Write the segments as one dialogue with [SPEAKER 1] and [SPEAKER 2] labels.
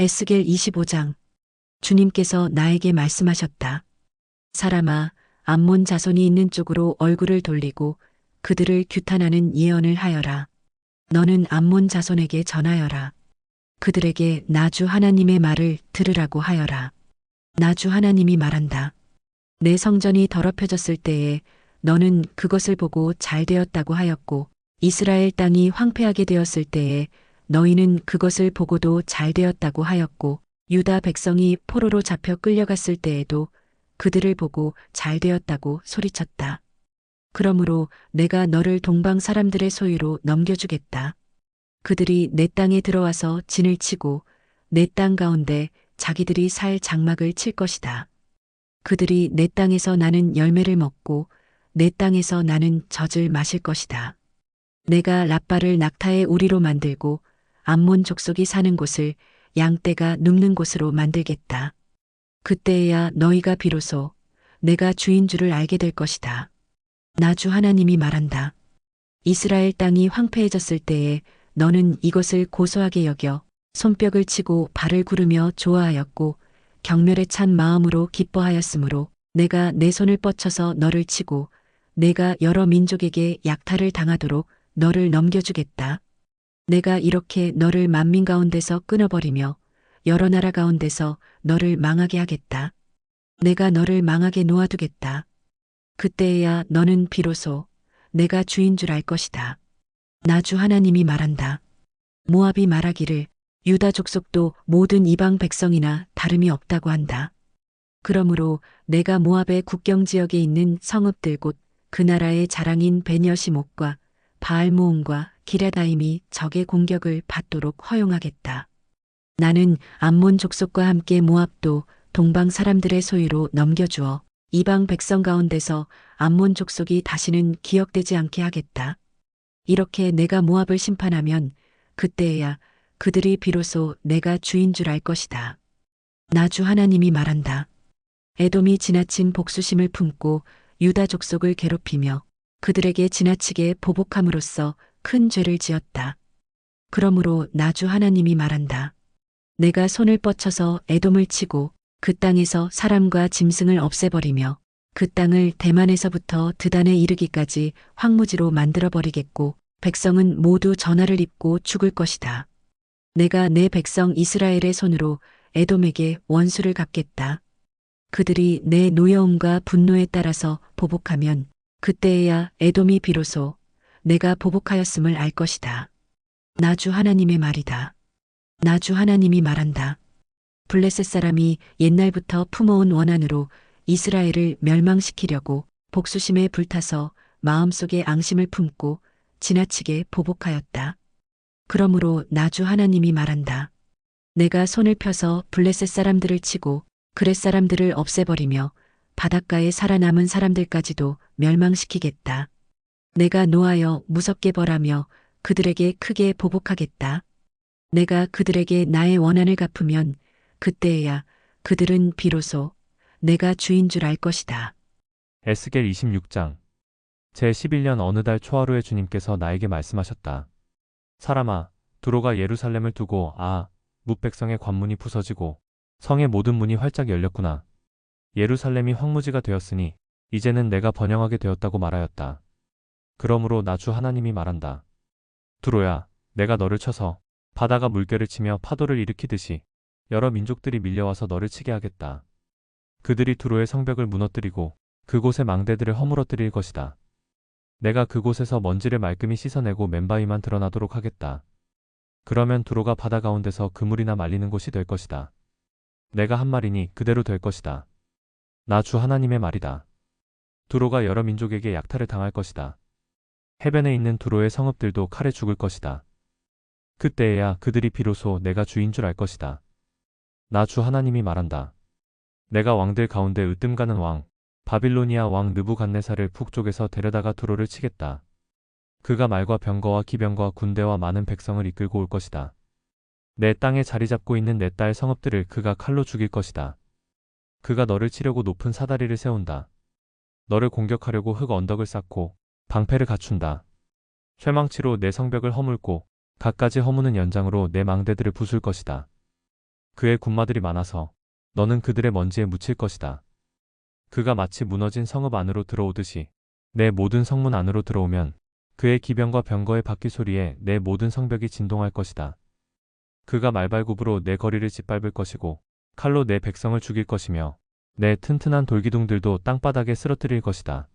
[SPEAKER 1] 에스겔 25장. 주님께서 나에게 말씀하셨다. 사람아, 암몬 자손이 있는 쪽으로 얼굴을 돌리고 그들을 규탄하는 예언을 하여라. 너는 암몬 자손에게 전하여라. 그들에게 나주 하나님의 말을 들으라고 하여라. 나주 하나님이 말한다. 내 성전이 더럽혀졌을 때에 너는 그것을 보고 잘 되었다고 하였고, 이스라엘 땅이 황폐하게 되었을 때에 너희는 그것을 보고도 잘 되었다고 하였고, 유다 백성이 포로로 잡혀 끌려갔을 때에도 그들을 보고 잘 되었다고 소리쳤다. 그러므로 내가 너를 동방 사람들의 소유로 넘겨주겠다. 그들이 내 땅에 들어와서 진을 치고 내 땅 가운데 자기들이 살 장막을 칠 것이다. 그들이 내 땅에서 나는 열매를 먹고 내 땅에서 나는 젖을 마실 것이다. 내가 랍바를 낙타의 우리로 만들고 암몬 족속이 사는 곳을 양떼가 눕는 곳으로 만들겠다. 그때에야 너희가 비로소 내가 주인 줄을 알게 될 것이다. 나주 하나님이 말한다. 이스라엘 땅이 황폐해졌을 때에 너는 이것을 고소하게 여겨 손뼉을 치고 발을 구르며 좋아하였고 경멸에 찬 마음으로 기뻐하였으므로 내가 내 손을 뻗쳐서 너를 치고 내가 여러 민족에게 약탈을 당하도록 너를 넘겨주겠다. 내가 이렇게 너를 만민 가운데서 끊어버리며 여러 나라 가운데서 너를 망하게 하겠다. 내가 너를 망하게 놓아두겠다. 그때에야 너는 비로소 내가 주인 줄 알 것이다. 나주 하나님이 말한다. 모압이 말하기를 유다 족속도 모든 이방 백성이나 다름이 없다고 한다. 그러므로 내가 모압의 국경 지역에 있는 성읍들 곧 그 나라의 자랑인 베니어시목과 바알모온과 기랴다임이 적의 공격을 받도록 허용하겠다. 나는 암몬 족속과 함께 모압도 동방 사람들의 소유로 넘겨주어 이방 백성 가운데서 암몬 족속이 다시는 기억되지 않게 하겠다. 이렇게 내가 모압을 심판하면 그때에야 그들이 비로소 내가 주인 줄 알 것이다. 나주 하나님이 말한다. 에돔이 지나친 복수심을 품고 유다 족속을 괴롭히며 그들에게 지나치게 보복함으로써 큰 죄를 지었다. 그러므로 나주 하나님이 말한다. 내가 손을 뻗쳐서 에돔을 치고 그 땅에서 사람과 짐승을 없애버리며 그 땅을 대만에서부터 드단에 이르기까지 황무지로 만들어버리겠고 백성은 모두 전화를 입고 죽을 것이다. 내가 내 백성 이스라엘의 손으로 에돔에게 원수를 갚겠다. 그들이 내 노여움과 분노에 따라서 보복하면 그때에야 에돔이 비로소 내가 보복하였음을 알 것이다. 나주 하나님의 말이다. 나주 하나님이 말한다. 블레셋 사람이 옛날부터 품어온 원한으로 이스라엘을 멸망시키려고 복수심에 불타서 마음속에 앙심을 품고 지나치게 보복하였다. 그러므로 나주 하나님이 말한다. 내가 손을 펴서 블레셋 사람들을 치고 그렛 사람들을 없애버리며 바닷가에 살아남은 사람들까지도 멸망시키겠다. 내가 노하여 무섭게 벌하며 그들에게 크게 보복하겠다. 내가 그들에게 나의 원한을 갚으면 그때에야 그들은 비로소 내가 주인 줄 알 것이다.
[SPEAKER 2] 에스겔 26장. 제11년 어느 달 초하루에 주님께서 나에게 말씀하셨다. 사람아, 두로가 예루살렘을 두고 뭇백성의 관문이 부서지고 성의 모든 문이 활짝 열렸구나. 예루살렘이 황무지가 되었으니 이제는 내가 번영하게 되었다고 말하였다. 그러므로 나주 하나님이 말한다. 두로야, 내가 너를 쳐서 바다가 물결을 치며 파도를 일으키듯이 여러 민족들이 밀려와서 너를 치게 하겠다. 그들이 두로의 성벽을 무너뜨리고 그곳의 망대들을 허물어뜨릴 것이다. 내가 그곳에서 먼지를 말끔히 씻어내고 맨바위만 드러나도록 하겠다. 그러면 두로가 바다 가운데서 그물이나 말리는 곳이 될 것이다. 내가 한 말이니 그대로 될 것이다. 나 주 하나님의 말이다. 두로가 여러 민족에게 약탈을 당할 것이다. 해변에 있는 두로의 성읍들도 칼에 죽을 것이다. 그때에야 그들이 비로소 내가 주인 줄 알 것이다. 나 주 하나님이 말한다. 내가 왕들 가운데 으뜸가는 왕, 바빌로니아 왕 느부갓네살을 북쪽에서 데려다가 두로를 치겠다. 그가 말과 병거와 기병과 군대와 많은 백성을 이끌고 올 것이다. 내 땅에 자리 잡고 있는 내 딸 성읍들을 그가 칼로 죽일 것이다. 그가 너를 치려고 높은 사다리를 세운다. 너를 공격하려고 흙 언덕을 쌓고 방패를 갖춘다. 쇠망치로 내 성벽을 허물고 갖가지 허무는 연장으로 내 망대들을 부술 것이다. 그의 군마들이 많아서 너는 그들의 먼지에 묻힐 것이다. 그가 마치 무너진 성읍 안으로 들어오듯이 내 모든 성문 안으로 들어오면 그의 기병과 병거의 바퀴 소리에 내 모든 성벽이 진동할 것이다. 그가 말발굽으로 내 거리를 짓밟을 것이고 칼로 내 백성을 죽일 것이며 내 튼튼한 돌기둥들도 땅바닥에 쓰러뜨릴 것이다.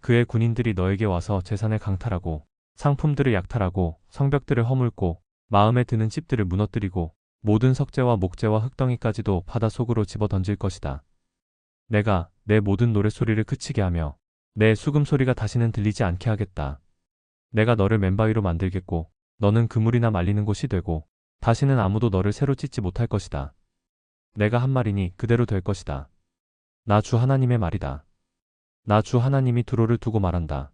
[SPEAKER 2] 그의 군인들이 너에게 와서 재산을 강탈하고 상품들을 약탈하고 성벽들을 허물고 마음에 드는 집들을 무너뜨리고 모든 석재와 목재와 흙덩이까지도 바닷속으로 집어 던질 것이다. 내가 내 모든 노랫소리를 그치게 하며 내 수금소리가 다시는 들리지 않게 하겠다. 내가 너를 맨바위로 만들겠고 너는 그물이나 말리는 곳이 되고 다시는 아무도 너를 새로 찢지 못할 것이다. 내가 한 말이니 그대로 될 것이다. 나 주 하나님의 말이다. 나 주 하나님이 두로를 두고 말한다.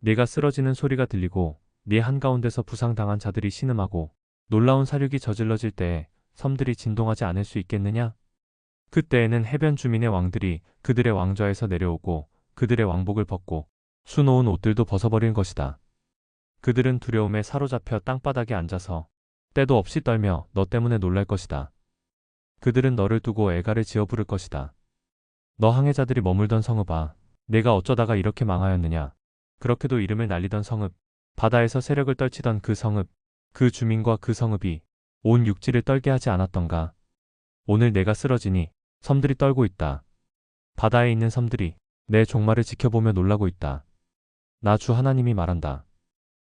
[SPEAKER 2] 네가 쓰러지는 소리가 들리고 네 한가운데서 부상당한 자들이 신음하고 놀라운 사륙이 저질러질 때에 섬들이 진동하지 않을 수 있겠느냐? 그때에는 해변 주민의 왕들이 그들의 왕좌에서 내려오고 그들의 왕복을 벗고 수놓은 옷들도 벗어버릴 것이다. 그들은 두려움에 사로잡혀 땅바닥에 앉아서 때도 없이 떨며 너 때문에 놀랄 것이다. 그들은 너를 두고 애가를 지어 부를 것이다. 너 항해자들이 머물던 성읍아, 내가 어쩌다가 이렇게 망하였느냐. 그렇게도 이름을 날리던 성읍, 바다에서 세력을 떨치던 그 성읍, 그 주민과 그 성읍이 온 육지를 떨게 하지 않았던가. 오늘 내가 쓰러지니 섬들이 떨고 있다. 바다에 있는 섬들이 내 종말을 지켜보며 놀라고 있다. 나 주 하나님이 말한다.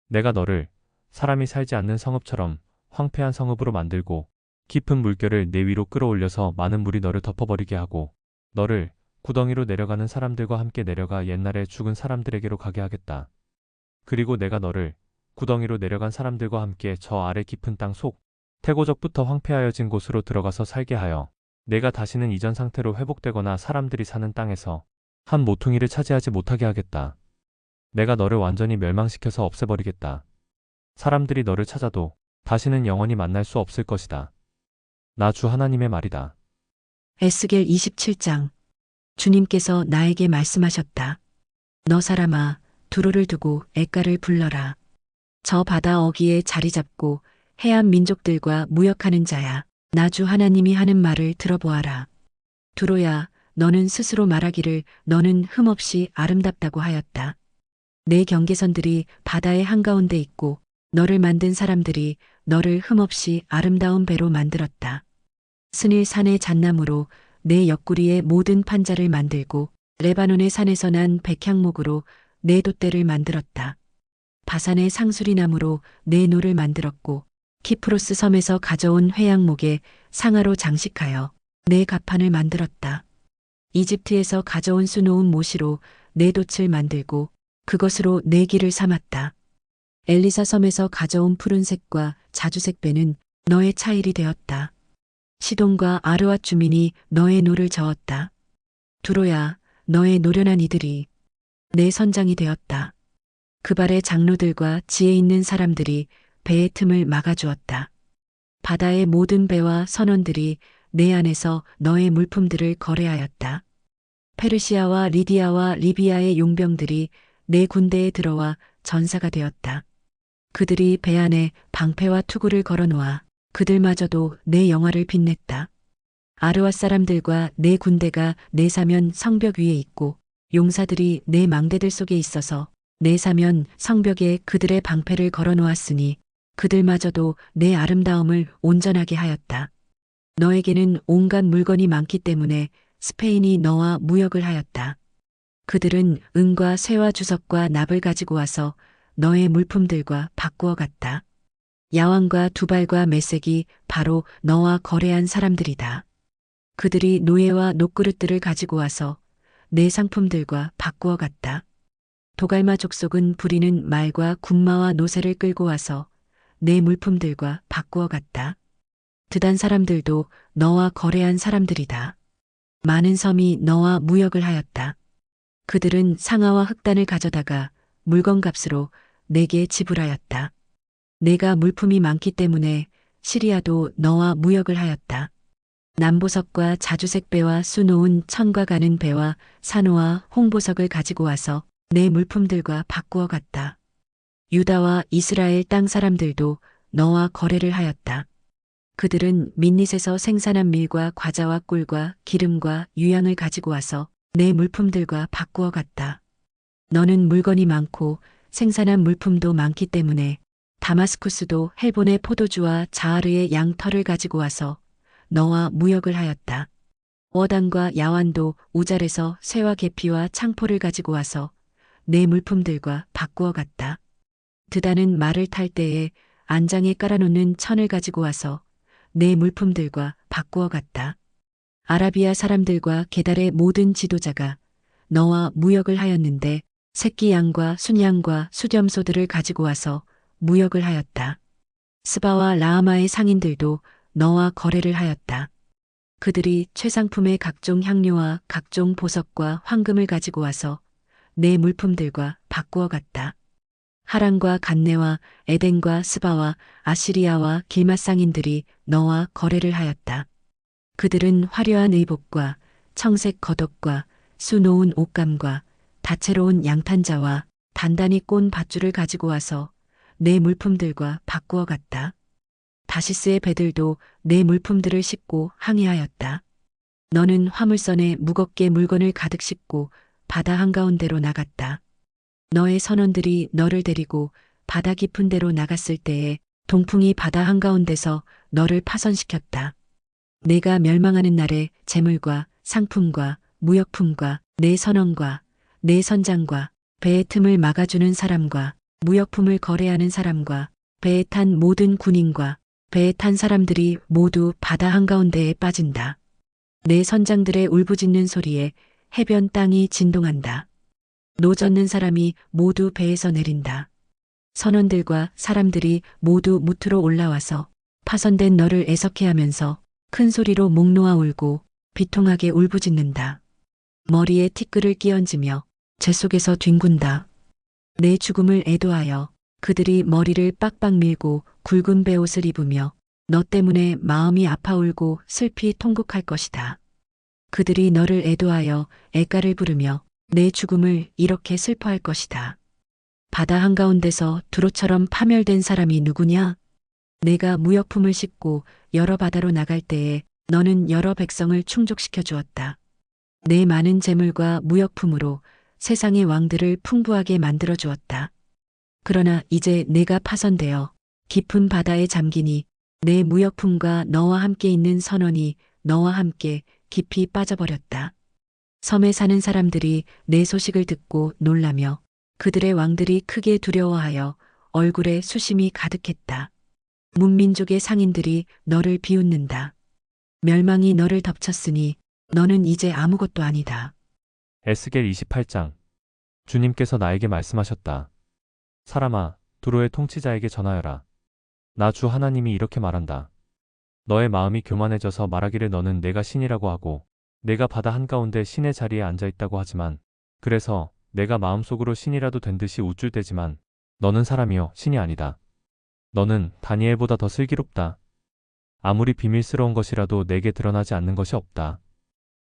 [SPEAKER 2] 내가 너를 사람이 살지 않는 성읍처럼 황폐한 성읍으로 만들고 깊은 물결을 내 위로 끌어올려서 많은 물이 너를 덮어버리게 하고 너를 구덩이로 내려가는 사람들과 함께 내려가 옛날에 죽은 사람들에게로 가게 하겠다. 그리고 내가 너를 구덩이로 내려간 사람들과 함께 저 아래 깊은 땅 속 태고적부터 황폐하여진 곳으로 들어가서 살게 하여 내가 다시는 이전 상태로 회복되거나 사람들이 사는 땅에서 한 모퉁이를 차지하지 못하게 하겠다. 내가 너를 완전히 멸망시켜서 없애버리겠다. 사람들이 너를 찾아도 다시는 영원히 만날 수 없을 것이다. 나 주 하나님의 말이다.
[SPEAKER 1] 에스겔 27장. 주님께서 나에게 말씀하셨다. 너 사람아, 두루를 두고 애가를 불러라. 저 바다 어귀에 자리 잡고 해안 민족들과 무역하는 자야. 나 주 하나님이 하는 말을 들어보아라. 두로야, 너는 스스로 말하기를 너는 흠없이 아름답다고 하였다. 내 경계선들이 바다의 한가운데 있고 너를 만든 사람들이 너를 흠없이 아름다운 배로 만들었다. 스닐 산의 잣나무로 내 옆구리의 모든 판자를 만들고 레바논의 산에서 난 백향목으로 내 돛대를 만들었다. 바산의 상수리나무로 내 노를 만들었고 키프로스 섬에서 가져온 회양목에 상아로 장식하여 내 가판을 만들었다. 이집트에서 가져온 수놓은 모시로 내 돛을 만들고 그것으로 내 길을 삼았다. 엘리사 섬에서 가져온 푸른색과 자주색 배는 너의 차일이 되었다. 시돈과 아르왓 주민이 너의 노를 저었다. 두로야, 너의 노련한 이들이 내 선장이 되었다. 그발의 장로들과 지혜 있는 사람들이 배의 틈을 막아주었다. 바다의 모든 배와 선원들이 내 안에서 너의 물품들을 거래하였다. 페르시아와 리디아와 리비아의 용병들이 내 군대에 들어와 전사가 되었다. 그들이 배 안에 방패와 투구를 걸어놓아 그들마저도 내 영화를 빛냈다. 아르와 사람들과 내 군대가 내 사면 성벽 위에 있고 용사들이 내 망대들 속에 있어서 내 사면 성벽에 그들의 방패를 걸어놓았으니 그들마저도 내 아름다움을 온전하게 하였다. 너에게는 온갖 물건이 많기 때문에 스페인이 너와 무역을 하였다. 그들은 은과 쇠와 주석과 납을 가지고 와서 너의 물품들과 바꾸어 갔다. 야왕과 두발과 메색이 바로 너와 거래한 사람들이다. 그들이 노예와 녹그릇들을 가지고 와서 내 상품들과 바꾸어 갔다. 도갈마 족속은 부리는 말과 군마와 노새를 끌고 와서 내 물품들과 바꾸어 갔다. 드단 사람들도 너와 거래한 사람들이다. 많은 섬이 너와 무역을 하였다. 그들은 상아와 흑단을 가져다가 물건값으로 내게 지불하였다. 내가 물품이 많기 때문에 시리아도 너와 무역을 하였다. 남보석과 자주색 배와 수놓은 천과 가는 배와 산호와 홍보석을 가지고 와서 내 물품들과 바꾸어 갔다. 유다와 이스라엘 땅 사람들도 너와 거래를 하였다. 그들은 민닛에서 생산한 밀과 과자와 꿀과 기름과 유향을 가지고 와서 내 물품들과 바꾸어 갔다. 너는 물건이 많고 생산한 물품도 많기 때문에 다마스쿠스도 헬본의 포도주와 자하르의 양털을 가지고 와서 너와 무역을 하였다. 워단과 야완도 우잘에서 새와 계피와 창포를 가지고 와서 내 물품들과 바꾸어 갔다. 드다는 말을 탈 때에 안장에 깔아놓는 천을 가지고 와서 내 물품들과 바꾸어 갔다. 아라비아 사람들과 게달의 모든 지도자가 너와 무역을 하였는데 새끼 양과 순양과 수점소들을 가지고 와서 무역을 하였다. 스바와 라하마의 상인들도 너와 거래를 하였다. 그들이 최상품의 각종 향료와 각종 보석과 황금을 가지고 와서 내 물품들과 바꾸어 갔다. 하란과 간네와 에덴과 스바와 아시리아와 길맛 상인들이 너와 거래를 하였다. 그들은 화려한 의복과 청색 겉옷과 수놓은 옷감과 다채로운 양탄자와 단단히 꼰 밧줄을 가지고 와서 내 물품들과 바꾸어 갔다. 다시스의 배들도 내 물품들을 싣고 항해하였다. 너는 화물선에 무겁게 물건을 가득 싣고 바다 한가운데로 나갔다. 너의 선원들이 너를 데리고 바다 깊은 데로 나갔을 때에 동풍이 바다 한가운데서 너를 파선시켰다. 내가 멸망하는 날에 재물과 상품과 무역품과 내 선원과 내 선장과 배의 틈을 막아주는 사람과 무역품을 거래하는 사람과 배에 탄 모든 군인과 배에 탄 사람들이 모두 바다 한가운데에 빠진다. 내 선장들의 울부짖는 소리에 해변 땅이 진동한다. 노 젓는 사람이 모두 배에서 내린다. 선원들과 사람들이 모두 무트로 올라와서 파선된 너를 애석해하면서 큰 소리로 목 놓아 울고 비통하게 울부짖는다. 머리에 티끌을 끼얹으며 재 속에서 뒹군다. 내 죽음을 애도하여 그들이 머리를 빡빡 밀고 굵은 베옷을 입으며 너 때문에 마음이 아파 울고 슬피 통곡할 것이다. 그들이 너를 애도하여 애가를 부르며 내 죽음을 이렇게 슬퍼할 것이다. 바다 한가운데서 두로처럼 파멸된 사람이 누구냐? 내가 무역품을 싣고 여러 바다로 나갈 때에 너는 여러 백성을 충족시켜 주었다. 내 많은 재물과 무역품으로 세상의 왕들을 풍부하게 만들어 주었다. 그러나 이제 내가 파선되어 깊은 바다에 잠기니 내 무역품과 너와 함께 있는 선원이 너와 함께 깊이 빠져버렸다. 섬에 사는 사람들이 내 소식을 듣고 놀라며 그들의 왕들이 크게 두려워하여 얼굴에 수심이 가득했다. 문민족의 상인들이 너를 비웃는다. 멸망이 너를 덮쳤으니 너는 이제 아무것도 아니다.
[SPEAKER 2] 에스겔 28장. 주님께서 나에게 말씀하셨다. 사람아, 두로의 통치자에게 전하여라. 나 주 하나님이 이렇게 말한다. 너의 마음이 교만해져서 말하기를 너는 내가 신이라고 하고 내가 바다 한가운데 신의 자리에 앉아있다고 하지만 그래서 내가 마음속으로 신이라도 된 듯이 우쭐대지만 너는 사람이여 신이 아니다. 너는 다니엘보다 더 슬기롭다. 아무리 비밀스러운 것이라도 내게 드러나지 않는 것이 없다.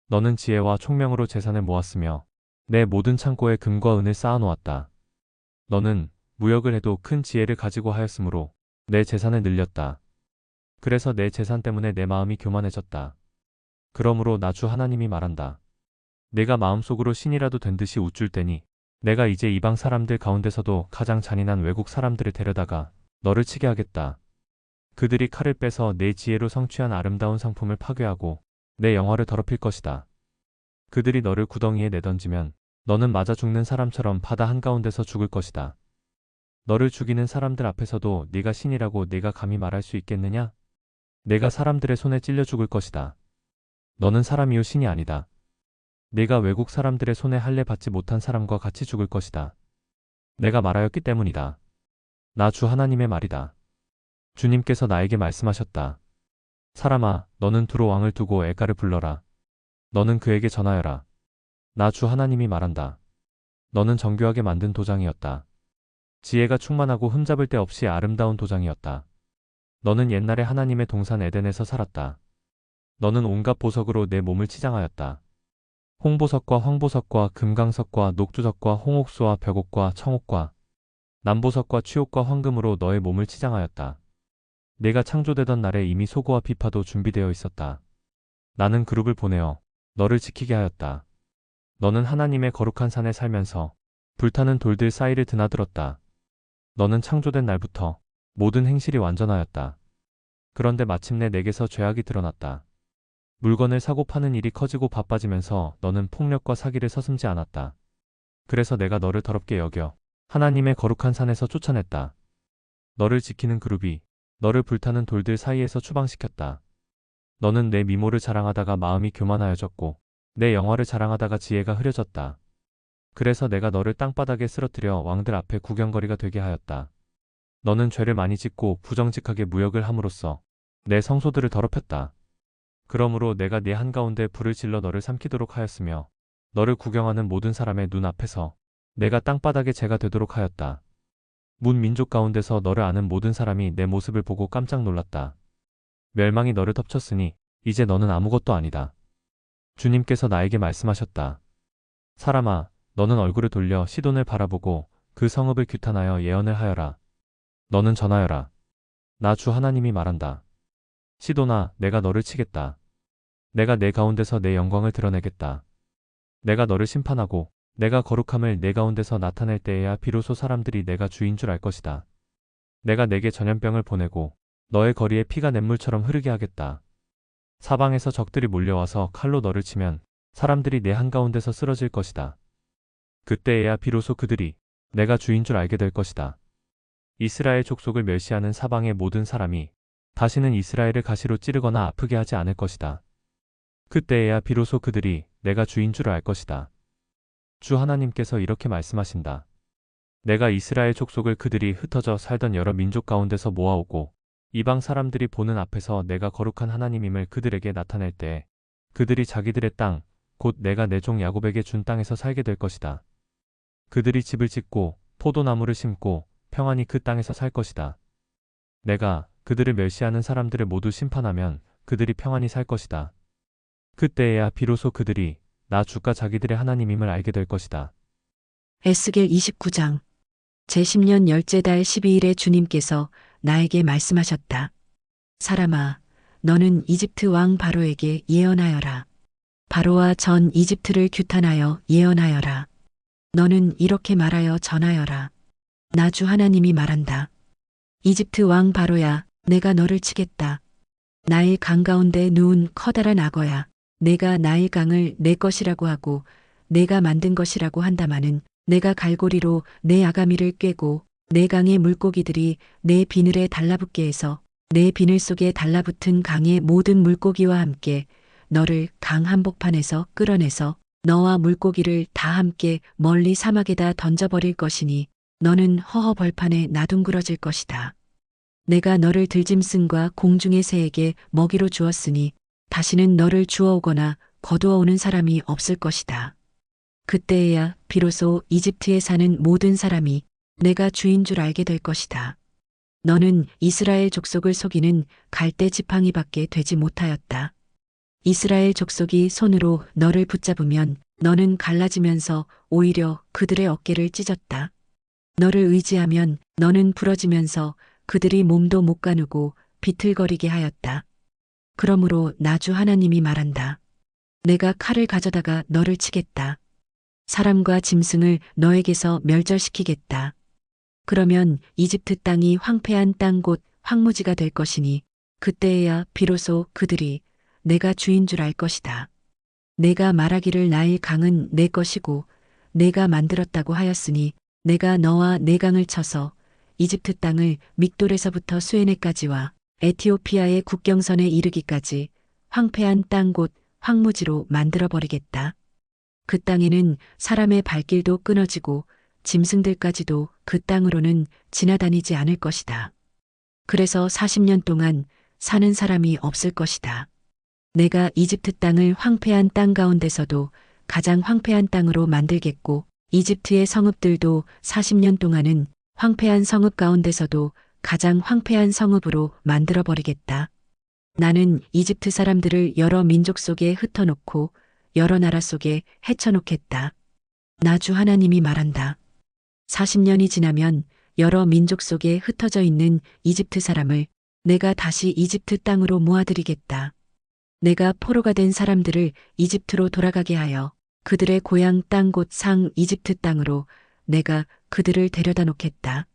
[SPEAKER 2] 너는 지혜와 총명으로 재산을 모았으며 내 모든 창고에 금과 은을 쌓아놓았다. 너는 무역을 해도 큰 지혜를 가지고 하였으므로 내 재산을 늘렸다. 그래서 내 재산 때문에 내 마음이 교만해졌다. 그러므로 나 주 하나님이 말한다. 내가 마음속으로 신이라도 된 듯이 우쭐 때니 내가 이제 이방 사람들 가운데서도 가장 잔인한 외국 사람들을 데려다가 너를 치게 하겠다. 그들이 칼을 빼서 내 지혜로 성취한 아름다운 상품을 파괴하고 내 영화를 더럽힐 것이다. 그들이 너를 구덩이에 내던지면 너는 맞아 죽는 사람처럼 바다 한가운데서 죽을 것이다. 너를 죽이는 사람들 앞에서도 네가 신이라고 네가 감히 말할 수 있겠느냐? 내가 사람들의 손에 찔려 죽을 것이다. 너는 사람이요 신이 아니다. 네가 외국 사람들의 손에 할례 받지 못한 사람과 같이 죽을 것이다. 내가 말하였기 때문이다. 나 주 하나님의 말이다. 주님께서 나에게 말씀하셨다. 사람아, 너는 두로 왕을 두고 애가를 불러라. 너는 그에게 전하여라. 나 주 하나님이 말한다. 너는 정교하게 만든 도장이었다. 지혜가 충만하고 흠잡을 데 없이 아름다운 도장이었다. 너는 옛날에 하나님의 동산 에덴에서 살았다. 너는 온갖 보석으로 내 몸을 치장하였다. 홍보석과 황보석과 금강석과 녹주석과 홍옥수와 벽옥과 청옥과 남보석과 취옥과 황금으로 너의 몸을 치장하였다. 내가 창조되던 날에 이미 소고와 비파도 준비되어 있었다. 나는 그룹을 보내어 너를 지키게 하였다. 너는 하나님의 거룩한 산에 살면서 불타는 돌들 사이를 드나들었다. 너는 창조된 날부터 모든 행실이 완전하였다. 그런데 마침내 내게서 죄악이 드러났다. 물건을 사고 파는 일이 커지고 바빠지면서 너는 폭력과 사기를 서슴지 않았다. 그래서 내가 너를 더럽게 여겨 하나님의 거룩한 산에서 쫓아냈다. 너를 지키는 그룹이 너를 불타는 돌들 사이에서 추방시켰다. 너는 내 미모를 자랑하다가 마음이 교만하여졌고 내 영화를 자랑하다가 지혜가 흐려졌다. 그래서 내가 너를 땅바닥에 쓰러뜨려 왕들 앞에 구경거리가 되게 하였다. 너는 죄를 많이 짓고 부정직하게 무역을 함으로써 내 성소들을 더럽혔다. 그러므로 내가 네 한가운데 불을 질러 너를 삼키도록 하였으며 너를 구경하는 모든 사람의 눈 앞에서 내가 땅바닥에 재가 되도록 하였다. 문 민족 가운데서 너를 아는 모든 사람이 내 모습을 보고 깜짝 놀랐다. 멸망이 너를 덮쳤으니 이제 너는 아무것도 아니다. 주님께서 나에게 말씀하셨다. 사람아, 너는 얼굴을 돌려 시돈을 바라보고 그 성읍을 규탄하여 예언을 하여라. 너는 전하여라. 나 주 하나님이 말한다. 시돈아, 내가 너를 치겠다. 내가 내 가운데서 내 영광을 드러내겠다. 내가 너를 심판하고 내가 거룩함을 내 가운데서 나타낼 때에야 비로소 사람들이 내가 주인 줄 알 것이다. 내가 내게 전염병을 보내고 너의 거리에 피가 냇물처럼 흐르게 하겠다. 사방에서 적들이 몰려와서 칼로 너를 치면 사람들이 내 한가운데서 쓰러질 것이다. 그때에야 비로소 그들이 내가 주인 줄 알게 될 것이다. 이스라엘 족속을 멸시하는 사방의 모든 사람이 다시는 이스라엘을 가시로 찌르거나 아프게 하지 않을 것이다. 그때에야 비로소 그들이 내가 주인 줄 알 것이다. 주 하나님께서 이렇게 말씀하신다. 내가 이스라엘 족속을 그들이 흩어져 살던 여러 민족 가운데서 모아오고 이방 사람들이 보는 앞에서 내가 거룩한 하나님임을 그들에게 나타낼 때 그들이 자기들의 땅, 곧 내가 내 종 야곱에게 준 땅에서 살게 될 것이다. 그들이 집을 짓고 포도나무를 심고 평안히 그 땅에서 살 것이다. 내가 그들을 멸시하는 사람들을 모두 심판하면 그들이 평안히 살 것이다. 그때에야 비로소 그들이 나 주가 자기들의 하나님임을 알게 될 것이다.
[SPEAKER 1] 에스겔 29장 제10년 열째 달 12일에 주님께서 나에게 말씀하셨다. 사람아, 너는 이집트 왕 바로에게 예언하여라. 바로와 전 이집트를 규탄하여 예언하여라. 너는 이렇게 말하여 전하여라. 나 주 하나님이 말한다. 이집트 왕 바로야, 내가 너를 치겠다. 나일 강 가운데 누운 커다란 악어야. 내가 나일 강을 내 것이라고 하고 내가 만든 것이라고 한다마는 내가 갈고리로 내 아가미를 꿰고 내 강의 물고기들이 내 비늘에 달라붙게 해서 내 비늘 속에 달라붙은 강의 모든 물고기와 함께 너를 강 한복판에서 끌어내서 너와 물고기를 다 함께 멀리 사막에다 던져버릴 것이니 너는 허허 벌판에 나둥그러질 것이다. 내가 너를 들짐승과 공중의 새에게 먹이로 주었으니 다시는 너를 주워오거나 거두어오는 사람이 없을 것이다. 그때에야 비로소 이집트에 사는 모든 사람이 내가 주인 줄 알게 될 것이다. 너는 이스라엘 족속을 속이는 갈대 지팡이밖에 되지 못하였다. 이스라엘 족속이 손으로 너를 붙잡으면 너는 갈라지면서 오히려 그들의 어깨를 찢었다. 너를 의지하면 너는 부러지면서 그들이 몸도 못 가누고 비틀거리게 하였다. 그러므로 나 주 하나님이 말한다. 내가 칼을 가져다가 너를 치겠다. 사람과 짐승을 너에게서 멸절시키겠다. 그러면 이집트 땅이 황폐한 땅 곧 황무지가 될 것이니 그때에야 비로소 그들이 내가 주인 줄 알 것이다. 내가 말하기를 나일 강은 내 것이고 내가 만들었다고 하였으니 내가 너와 내 강을 쳐서 이집트 땅을 믹돌에서부터 수에네까지와 에티오피아의 국경선에 이르기까지 황폐한 땅 곧 황무지로 만들어버리겠다. 그 땅에는 사람의 발길도 끊어지고 짐승들까지도 그 땅으로는 지나다니지 않을 것이다. 그래서 40년 동안 사는 사람이 없을 것이다. 내가 이집트 땅을 황폐한 땅 가운데서도 가장 황폐한 땅으로 만들겠고 이집트의 성읍들도 40년 동안은 황폐한 성읍 가운데서도 가장 황폐한 성읍으로 만들어버리겠다. 나는 이집트 사람들을 여러 민족 속에 흩어놓고 여러 나라 속에 헤쳐놓겠다. 나 주 하나님이 말한다. 40년이 지나면 여러 민족 속에 흩어져 있는 이집트 사람을 내가 다시 이집트 땅으로 모아드리겠다. 내가 포로가 된 사람들을 이집트로 돌아가게 하여 그들의 고향 땅 곧 상 이집트 땅으로 내가 그들을 데려다 놓겠다.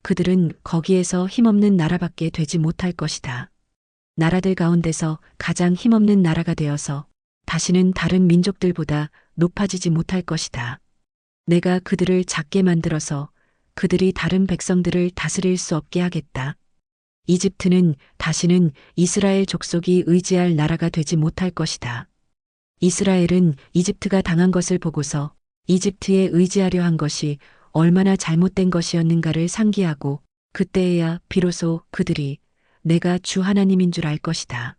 [SPEAKER 1] 그들은 거기에서 힘없는 나라밖에 되지 못할 것이다. 나라들 가운데서 가장 힘없는 나라가 되어서 다시는 다른 민족들보다 높아지지 못할 것이다. 내가 그들을 작게 만들어서 그들이 다른 백성들을 다스릴 수 없게 하겠다. 이집트는 다시는 이스라엘 족속이 의지할 나라가 되지 못할 것이다. 이스라엘은 이집트가 당한 것을 보고서 이집트에 의지하려 한 것이 얼마나 잘못된 것이었는가를 상기하고 그때에야 비로소 그들이 내가 주 하나님인 줄 알 것이다.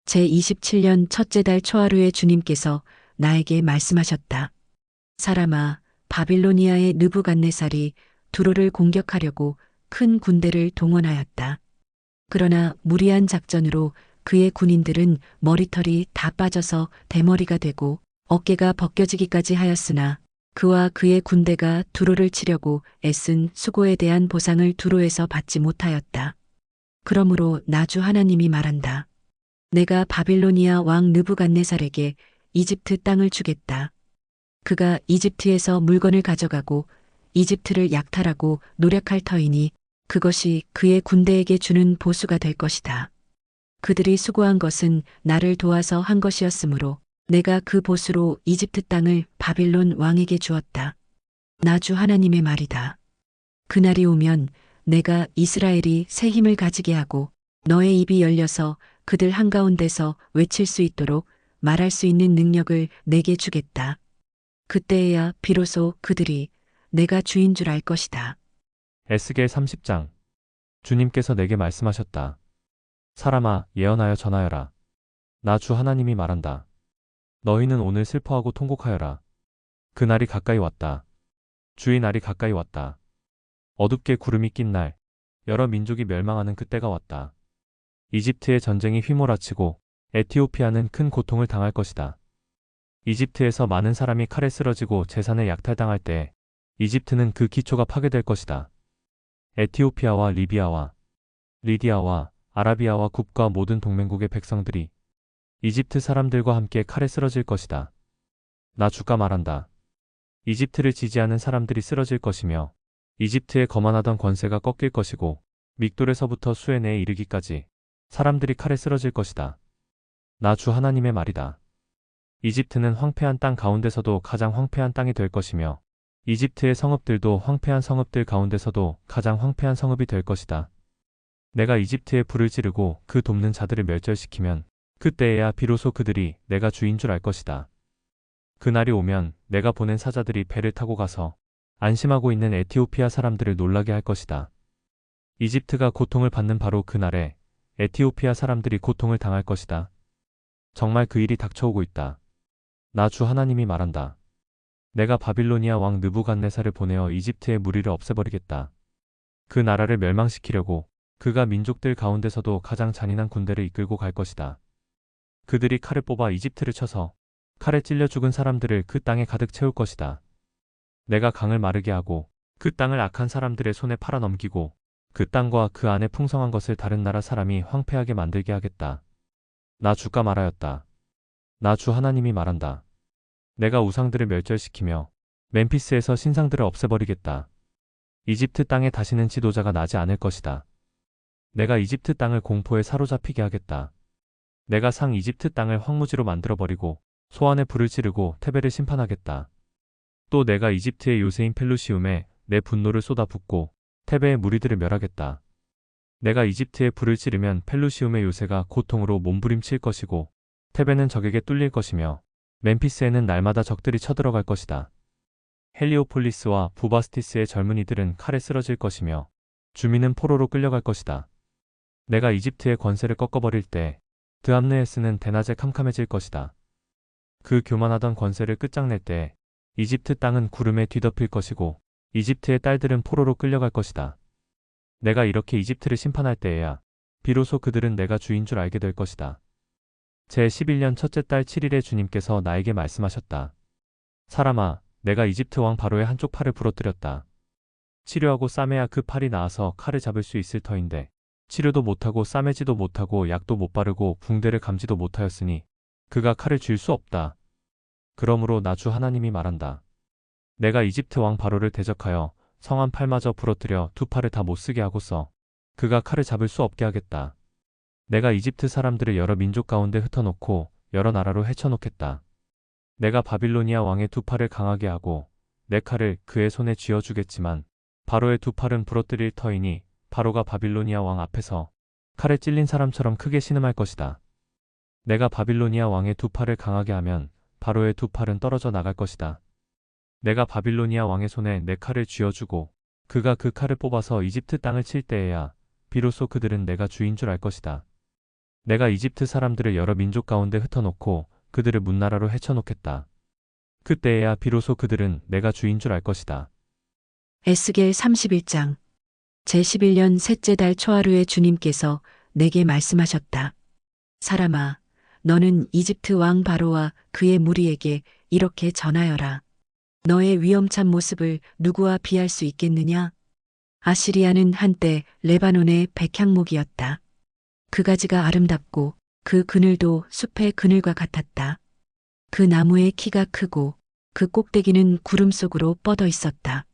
[SPEAKER 1] 제27년 첫째 달 초하루에 주님께서 나에게 말씀하셨다. 사람아, 바빌로니아의 느부갓네살이 두로를 공격하려고 큰 군대를 동원하였다. 그러나 무리한 작전으로 그의 군인들은 머리털이 다 빠져서 대머리가 되고 어깨가 벗겨지기까지 하였으나 그와 그의 군대가 두로를 치려고 애쓴 수고에 대한 보상을 두로에서 받지 못하였다. 그러므로 나 주 하나님이 말한다. 내가 바빌로니아 왕 느부갓네살에게 이집트 땅을 주겠다. 그가 이집트에서 물건을 가져가고 이집트를 약탈하고 노력할 터이니 그것이 그의 군대에게 주는 보수가 될 것이다. 그들이 수고한 것은 나를 도와서 한 것이었으므로 내가 그 보수로 이집트 땅을 바빌론 왕에게 주었다. 나 주 하나님의 말이다. 그날이 오면 내가 이스라엘이 새 힘을 가지게 하고 너의 입이 열려서 그들 한가운데서 외칠 수 있도록 말할 수 있는 능력을 내게 주겠다. 그때에야 비로소 그들이 내가 주인 줄 알 것이다.
[SPEAKER 2] 에스겔 30장. 주님께서 내게 말씀하셨다. 사람아, 예언하여 전하여라. 나 주 하나님이 말한다. 너희는 오늘 슬퍼하고 통곡하여라. 그날이 가까이 왔다. 주의 날이 가까이 왔다. 어둡게 구름이 낀 날, 여러 민족이 멸망하는 그때가 왔다. 이집트의 전쟁이 휘몰아치고 에티오피아는 큰 고통을 당할 것이다. 이집트에서 많은 사람이 칼에 쓰러지고 재산을 약탈당할 때 이집트는 그 기초가 파괴될 것이다. 에티오피아와 리비아와 리디아와 아라비아와 굽과 모든 동맹국의 백성들이 이집트 사람들과 함께 칼에 쓰러질 것이다. 나 주가 말한다. 이집트를 지지하는 사람들이 쓰러질 것이며 이집트의 거만하던 권세가 꺾일 것이고 믹돌에서부터 수에네에 이르기까지 사람들이 칼에 쓰러질 것이다. 나 주 하나님의 말이다. 이집트는 황폐한 땅 가운데서도 가장 황폐한 땅이 될 것이며 이집트의 성읍들도 황폐한 성읍들 가운데서도 가장 황폐한 성읍이 될 것이다. 내가 이집트에 불을 지르고 그 돕는 자들을 멸절시키면 그때에야 비로소 그들이 내가 주인 줄 알 것이다. 그날이 오면 내가 보낸 사자들이 배를 타고 가서 안심하고 있는 에티오피아 사람들을 놀라게 할 것이다. 이집트가 고통을 받는 바로 그날에 에티오피아 사람들이 고통을 당할 것이다. 정말 그 일이 닥쳐오고 있다. 나 주 하나님이 말한다. 내가 바빌로니아 왕 느부갓네살을 보내어 이집트의 무리를 없애버리겠다. 그 나라를 멸망시키려고 그가 민족들 가운데서도 가장 잔인한 군대를 이끌고 갈 것이다. 그들이 칼을 뽑아 이집트를 쳐서 칼에 찔려 죽은 사람들을 그 땅에 가득 채울 것이다. 내가 강을 마르게 하고 그 땅을 악한 사람들의 손에 팔아넘기고 그 땅과 그 안에 풍성한 것을 다른 나라 사람이 황폐하게 만들게 하겠다. 나 주가 말하였다. 나 주 하나님이 말한다. 내가 우상들을 멸절시키며 멤피스에서 신상들을 없애버리겠다. 이집트 땅에 다시는 지도자가 나지 않을 것이다. 내가 이집트 땅을 공포에 사로잡히게 하겠다. 내가 상 이집트 땅을 황무지로 만들어버리고 소환에 불을 지르고 테베를 심판하겠다. 또 내가 이집트의 요새인 펠루시움에 내 분노를 쏟아붓고 테베의 무리들을 멸하겠다. 내가 이집트에 불을 지르면 펠루시움의 요새가 고통으로 몸부림칠 것이고 테베는 적에게 뚫릴 것이며 멤피스에는 날마다 적들이 쳐들어갈 것이다. 헬리오폴리스와 부바스티스의 젊은이들은 칼에 쓰러질 것이며 주민은 포로로 끌려갈 것이다. 내가 이집트의 권세를 꺾어버릴 때 드함느에스는 대낮에 캄캄해질 것이다. 그 교만하던 권세를 끝장낼 때 이집트 땅은 구름에 뒤덮일 것이고 이집트의 딸들은 포로로 끌려갈 것이다. 내가 이렇게 이집트를 심판할 때에야 비로소 그들은 내가 주인 줄 알게 될 것이다. 제11년 첫째 달 7일에 주님께서 나에게 말씀하셨다. 사람아, 내가 이집트 왕 바로의 한쪽 팔을 부러뜨렸다. 치료하고 싸매야 그 팔이 나아서 칼을 잡을 수 있을 터인데 치료도 못하고 싸매지도 못하고 약도 못 바르고 붕대를 감지도 못하였으니 그가 칼을 쥘 수 없다. 그러므로 나 주 하나님이 말한다. 내가 이집트 왕 바로를 대적하여 성한 팔마저 부러뜨려 두 팔을 다 못쓰게 하고서 그가 칼을 잡을 수 없게 하겠다. 내가 이집트 사람들을 여러 민족 가운데 흩어놓고 여러 나라로 헤쳐놓겠다. 내가 바빌로니아 왕의 두 팔을 강하게 하고 내 칼을 그의 손에 쥐어주겠지만 바로의 두 팔은 부러뜨릴 터이니 바로가 바빌로니아 왕 앞에서 칼에 찔린 사람처럼 크게 신음할 것이다. 내가 바빌로니아 왕의 두 팔을 강하게 하면 바로의 두 팔은 떨어져 나갈 것이다. 내가 바빌로니아 왕의 손에 내 칼을 쥐어주고 그가 그 칼을 뽑아서 이집트 땅을 칠 때에야 비로소 그들은 내가 주인 줄 알 것이다. 내가 이집트 사람들을 여러 민족 가운데 흩어놓고 그들을 문나라로 헤쳐놓겠다. 그때에야 비로소 그들은 내가 주인 줄 알 것이다.
[SPEAKER 1] 에스겔 31장. 제11년 셋째 달 초하루에 주님께서 내게 말씀하셨다. 사람아, 너는 이집트 왕 바로와 그의 무리에게 이렇게 전하여라. 너의 위험찬 모습을 누구와 비할 수 있겠느냐? 아시리아는 한때 레바논의 백향목이었다. 그 가지가 아름답고 그 그늘도 숲의 그늘과 같았다. 그 나무의 키가 크고 그 꼭대기는 구름 속으로 뻗어 있었다.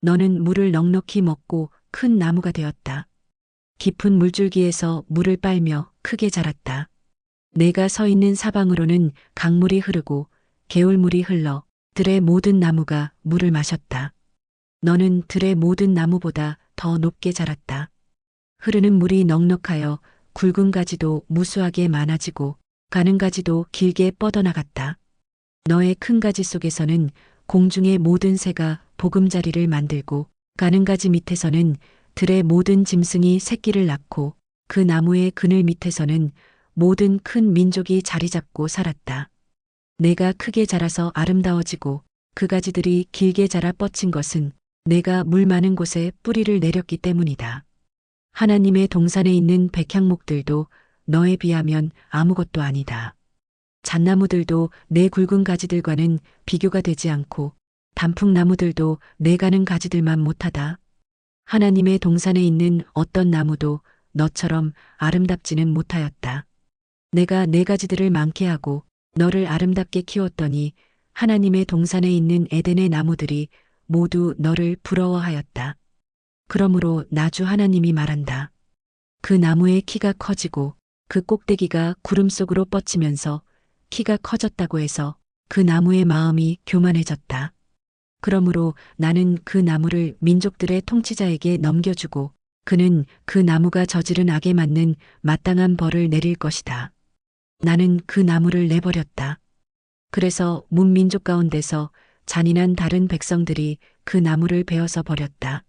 [SPEAKER 1] 너는 물을 넉넉히 먹고 큰 나무가 되었다. 깊은 물줄기에서 물을 빨며 크게 자랐다. 내가 서 있는 사방으로는 강물이 흐르고 개울물이 흘러 들의 모든 나무가 물을 마셨다. 너는 들의 모든 나무보다 더 높게 자랐다. 흐르는 물이 넉넉하여 굵은 가지도 무수하게 많아지고 가는 가지도 길게 뻗어나갔다. 너의 큰 가지 속에서는 공중의 모든 새가 보금자리를 만들고 가는 가지 밑에서는 들의 모든 짐승이 새끼를 낳고 그 나무의 그늘 밑에서는 모든 큰 민족이 자리 잡고 살았다. 내가 크게 자라서 아름다워지고 그 가지들이 길게 자라 뻗친 것은 내가 물 많은 곳에 뿌리를 내렸기 때문이다. 하나님의 동산에 있는 백향목들도 너에 비하면 아무것도 아니다. 잣나무들도 내 굵은 가지들과는 비교가 되지 않고 단풍나무들도 내 가는 가지들만 못하다. 하나님의 동산에 있는 어떤 나무도 너처럼 아름답지는 못하였다. 내가 내 가지들을 많게 하고 너를 아름답게 키웠더니 하나님의 동산에 있는 에덴의 나무들이 모두 너를 부러워하였다. 그러므로 나 주 하나님이 말한다. 그 나무의 키가 커지고 그 꼭대기가 구름 속으로 뻗치면서 키가 커졌다고 해서 그 나무의 마음이 교만해졌다. 그러므로 나는 그 나무를 민족들의 통치자에게 넘겨주고 그는 그 나무가 저지른 악에 맞는 마땅한 벌을 내릴 것이다. 나는 그 나무를 내버렸다. 그래서 문민족 가운데서 잔인한 다른 백성들이 그 나무를 베어서 버렸다.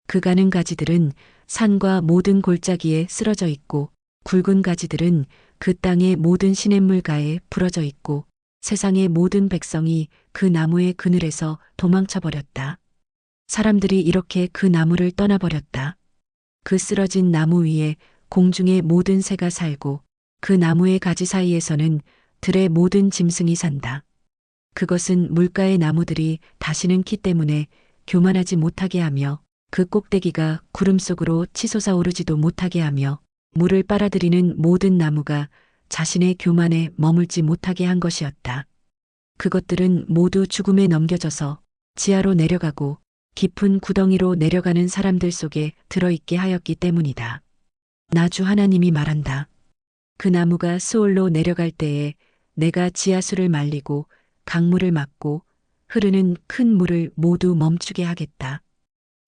[SPEAKER 1] 그 가는 가지들은 산과 모든 골짜기에 쓰러져 있고 굵은 가지들은 그 땅의 모든 시냇물가에 부러져 있고 세상의 모든 백성이 그 나무의 그늘에서 도망쳐 버렸다. 사람들이 이렇게 그 나무를 떠나버렸다. 그 쓰러진 나무 위에 공중의 모든 새가 살고 그 나무의 가지 사이에서는 들의 모든 짐승이 산다. 그것은 물가의 나무들이 다시는 키 때문에 교만하지 못하게 하며 그 꼭대기가 구름 속으로 치솟아 오르지도 못하게 하며 물을 빨아들이는 모든 나무가 자신의 교만에 머물지 못하게 한 것이었다. 그것들은 모두 죽음에 넘겨져서 지하로 내려가고 깊은 구덩이로 내려가는 사람들 속에 들어있게 하였기 때문이다. 나 주 하나님이 말한다. 그 나무가 스올로 내려갈 때에 내가 지하수를 말리고 강물을 막고 흐르는 큰 물을 모두 멈추게 하겠다.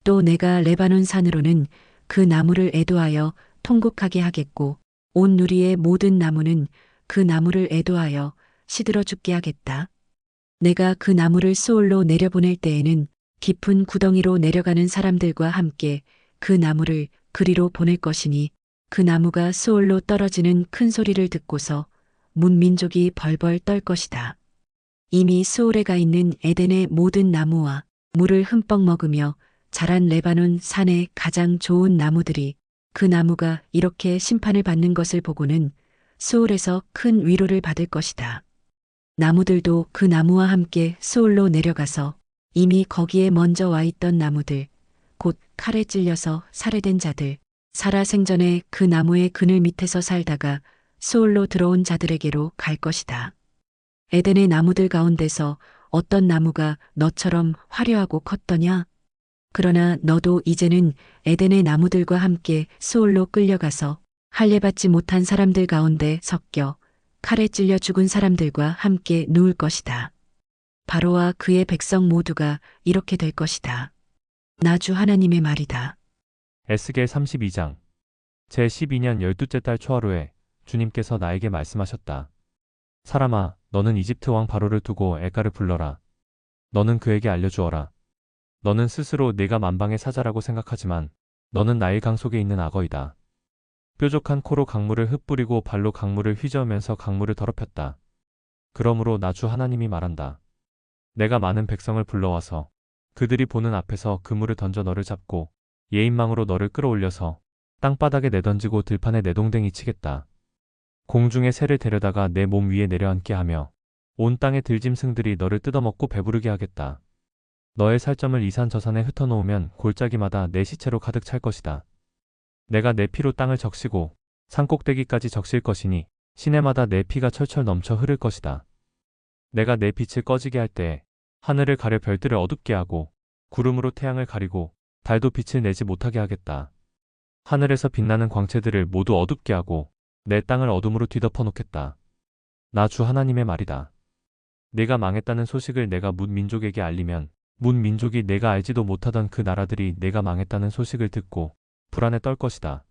[SPEAKER 1] 또 내가 레바논 산으로는 그 나무를 애도하여 통곡하게 하겠고 온 누리의 모든 나무는 그 나무를 애도하여 시들어 죽게 하겠다. 내가 그 나무를 스올로 내려보낼 때에는 깊은 구덩이로 내려가는 사람들과 함께 그 나무를 그리로 보낼 것이니 그 나무가 스올로 떨어지는 큰 소리를 듣고서 문민족이 벌벌 떨 것이다. 이미 스올에 가 있는 에덴의 모든 나무와 물을 흠뻑 먹으며 자란 레바논 산의 가장 좋은 나무들이 그 나무가 이렇게 심판을 받는 것을 보고는 스올에서 큰 위로를 받을 것이다. 나무들도 그 나무와 함께 스올로 내려가서 이미 거기에 먼저 와 있던 나무들, 곧 칼에 찔려서 살해된 자들, 살아 생전에 그 나무의 그늘 밑에서 살다가 스올로 들어온 자들에게로 갈 것이다. 에덴의 나무들 가운데서 어떤 나무가 너처럼 화려하고 컸더냐? 그러나 너도 이제는 에덴의 나무들과 함께 스올로 끌려가서 할례받지 못한 사람들 가운데 섞여 칼에 찔려 죽은 사람들과 함께 누울 것이다. 바로와 그의 백성 모두가 이렇게 될 것이다. 나 주 하나님의 말이다.
[SPEAKER 2] 에스겔 32장. 제 12년 12째 달 초하루에 주님께서 나에게 말씀하셨다. 사람아, 너는 이집트 왕 바로를 두고 엘가를 불러라. 너는 그에게 알려주어라. 너는 스스로 네가 만방의 사자라고 생각하지만 너는 나일 강 속에 있는 악어이다. 뾰족한 코로 강물을 흩뿌리고 발로 강물을 휘저으면서 강물을 더럽혔다. 그러므로 나 주 하나님이 말한다. 내가 많은 백성을 불러와서 그들이 보는 앞에서 그물을 던져 너를 잡고 예인망으로 너를 끌어올려서 땅바닥에 내던지고 들판에 내동댕이 치겠다. 공중에 새를 데려다가 내 몸 위에 내려앉게 하며 온 땅의 들짐승들이 너를 뜯어먹고 배부르게 하겠다. 너의 살점을 이 산 저 산에 흩어놓으면 골짜기마다 내 시체로 가득 찰 것이다. 내가 내 피로 땅을 적시고 산꼭대기까지 적실 것이니 시내마다 내 피가 철철 넘쳐 흐를 것이다. 내가 내 빛을 꺼지게 할 때에 하늘을 가려 별들을 어둡게 하고 구름으로 태양을 가리고 달도 빛을 내지 못하게 하겠다. 하늘에서 빛나는 광채들을 모두 어둡게 하고 내 땅을 어둠으로 뒤덮어 놓겠다. 나 주 하나님의 말이다. 네가 망했다는 소식을 내가 뭇 민족에게 알리면 뭇 민족이 내가 알지도 못하던 그 나라들이 내가 망했다는 소식을 듣고 불안에 떨 것이다.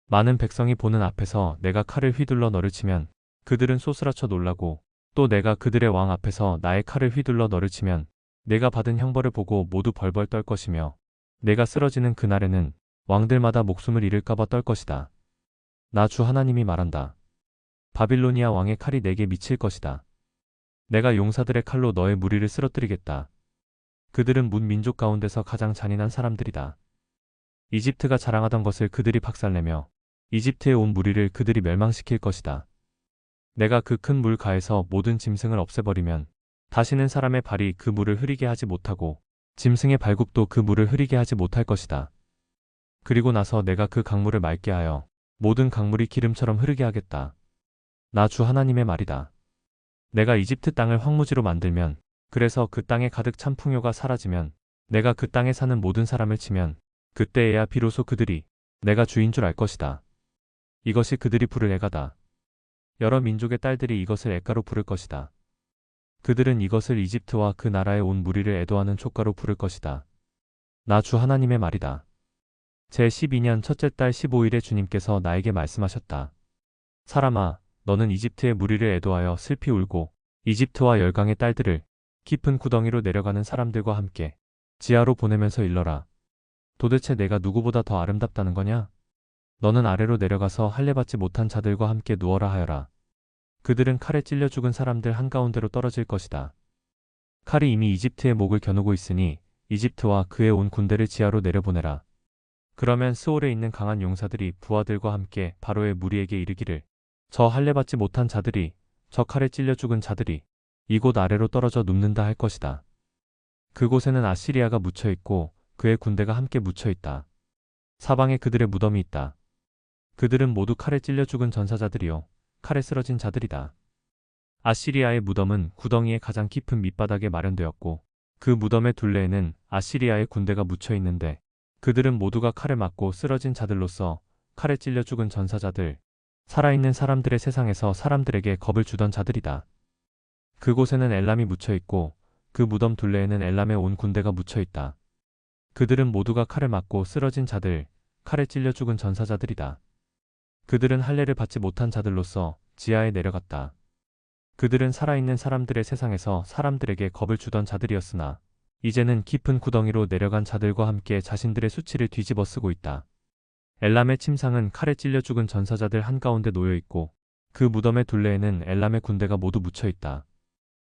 [SPEAKER 2] 많은 백성이 보는 앞에서 내가 칼을 휘둘러 너를 치면 그들은 쏘스라쳐 놀라고 또 내가 그들의 왕 앞에서 나의 칼을 휘둘러 너를 치면 내가 받은 형벌을 보고 모두 벌벌 떨 것이며 내가 쓰러지는 그날에는 왕들마다 목숨을 잃을까봐 떨 것이다. 나 주 하나님이 말한다. 바빌로니아 왕의 칼이 내게 미칠 것이다. 내가 용사들의 칼로 너의 무리를 쓰러뜨리겠다. 그들은 문 민족 가운데서 가장 잔인한 사람들이다. 이집트가 자랑하던 것을 그들이 박살내며 이집트에 온 무리를 그들이 멸망시킬 것이다. 내가 그 큰 물 가에서 모든 짐승을 없애버리면 다시는 사람의 발이 그 물을 흐리게 하지 못하고 짐승의 발굽도 그 물을 흐리게 하지 못할 것이다. 그리고 나서 내가 그 강물을 맑게 하여 모든 강물이 기름처럼 흐르게 하겠다. 나 주 하나님의 말이다. 내가 이집트 땅을 황무지로 만들면 그래서 그 땅에 가득 찬 풍요가 사라지면 내가 그 땅에 사는 모든 사람을 치면 그때에야 비로소 그들이 내가 주인 줄 알 것이다. 이것이 그들이 부를 애가다. 여러 민족의 딸들이 이것을 애가로 부를 것이다. 그들은 이것을 이집트와 그 나라에 온 무리를 애도하는 촉가로 부를 것이다. 나 주 하나님의 말이다. 제 12년 첫째 달 15일에 주님께서 나에게 말씀하셨다. 사람아, 너는 이집트의 무리를 애도하여 슬피 울고 이집트와 열강의 딸들을 깊은 구덩이로 내려가는 사람들과 함께 지하로 보내면서 일러라. 도대체 내가 누구보다 더 아름답다는 거냐? 너는 아래로 내려가서 할례받지 못한 자들과 함께 누워라 하여라. 그들은 칼에 찔려 죽은 사람들 한가운데로 떨어질 것이다. 칼이 이미 이집트의 목을 겨누고 있으니 이집트와 그의 온 군대를 지하로 내려보내라. 그러면 스올에 있는 강한 용사들이 부하들과 함께 바로의 무리에게 이르기를 저 할례받지 못한 자들이 저 칼에 찔려 죽은 자들이 이곳 아래로 떨어져 눕는다 할 것이다. 그곳에는 아시리아가 묻혀 있고 그의 군대가 함께 묻혀 있다. 사방에 그들의 무덤이 있다. 그들은 모두 칼에 찔려 죽은 전사자들이요 칼에 쓰러진 자들이다. 아시리아의 무덤은 구덩이의 가장 깊은 밑바닥에 마련되었고 그 무덤의 둘레에는 아시리아의 군대가 묻혀 있는데 그들은 모두가 칼에 맞고 쓰러진 자들로서 칼에 찔려 죽은 전사자들, 살아있는 사람들의 세상에서 사람들에게 겁을 주던 자들이다. 그곳에는 엘람이 묻혀 있고 그 무덤 둘레에는 엘람의 온 군대가 묻혀 있다. 그들은 모두가 칼을 맞고 쓰러진 자들, 칼에 찔려 죽은 전사자들이다. 그들은 할례를 받지 못한 자들로서 지하에 내려갔다. 그들은 살아있는 사람들의 세상에서 사람들에게 겁을 주던 자들이었으나 이제는 깊은 구덩이로 내려간 자들과 함께 자신들의 수치를 뒤집어 쓰고 있다. 엘람의 침상은 칼에 찔려 죽은 전사자들 한가운데 놓여 있고 그 무덤의 둘레에는 엘람의 군대가 모두 묻혀 있다.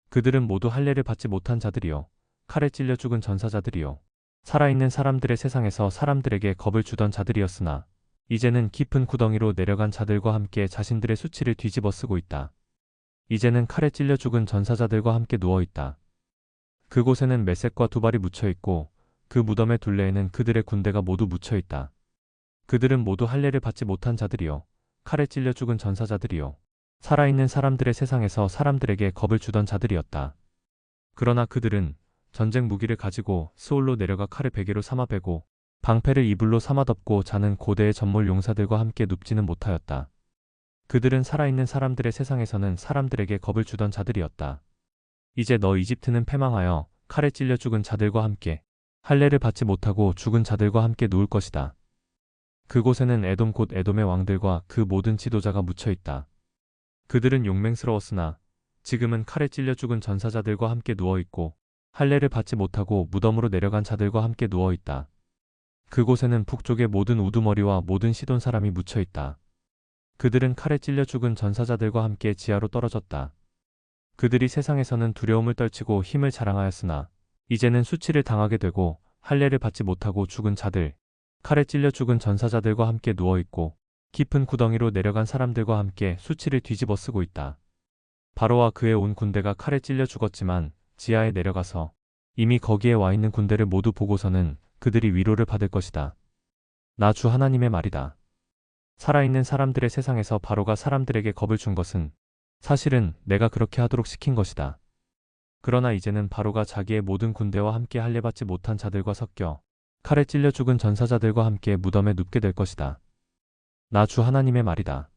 [SPEAKER 2] 그들은 모두 할례를 받지 못한 자들이요 칼에 찔려 죽은 전사자들이요 살아있는 사람들의 세상에서 사람들에게 겁을 주던 자들이었으나 이제는 깊은 구덩이로 내려간 자들과 함께 자신들의 수치를 뒤집어 쓰고 있다. 이제는 칼에 찔려 죽은 전사자들과 함께 누워 있다. 그곳에는 메섹과 두발이 묻혀 있고 그 무덤의 둘레에는 그들의 군대가 모두 묻혀 있다. 그들은 모두 할례를 받지 못한 자들이요. 칼에 찔려 죽은 전사자들이요. 살아있는 사람들의 세상에서 사람들에게 겁을 주던 자들이었다. 그러나 그들은 전쟁 무기를 가지고 스올로 내려가 칼을 베개로 삼아 베고 방패를 이불로 삼아 덮고 자는 고대의 전몰 용사들과 함께 눕지는 못하였다. 그들은 살아있는 사람들의 세상에서는 사람들에게 겁을 주던 자들이었다. 이제 너 이집트는 패망하여 칼에 찔려 죽은 자들과 함께 할례를 받지 못하고 죽은 자들과 함께 누울 것이다. 그곳에는 에돔 곧 에돔의 왕들과 그 모든 지도자가 묻혀 있다. 그들은 용맹스러웠으나 지금은 칼에 찔려 죽은 전사자들과 함께 누워 있고 할례를 받지 못하고 무덤으로 내려간 자들과 함께 누워 있다. 그곳에는 북쪽의 모든 우두머리와 모든 시돈 사람이 묻혀 있다. 그들은 칼에 찔려 죽은 전사자들과 함께 지하로 떨어졌다. 그들이 세상에서는 두려움을 떨치고 힘을 자랑하였으나 이제는 수치를 당하게 되고 할례를 받지 못하고 죽은 자들, 칼에 찔려 죽은 전사자들과 함께 누워 있고 깊은 구덩이로 내려간 사람들과 함께 수치를 뒤집어 쓰고 있다. 바로와 그의 온 군대가 칼에 찔려 죽었지만 지하에 내려가서 이미 거기에 와 있는 군대를 모두 보고서는 그들이 위로를 받을 것이다. 나 주 하나님의 말이다. 살아있는 사람들의 세상에서 바로가 사람들에게 겁을 준 것은 사실은 내가 그렇게 하도록 시킨 것이다. 그러나 이제는 바로가 자기의 모든 군대와 함께 할례받지 못한 자들과 섞여 칼에 찔려 죽은 전사자들과 함께 무덤에 눕게 될 것이다. 나 주 하나님의 말이다.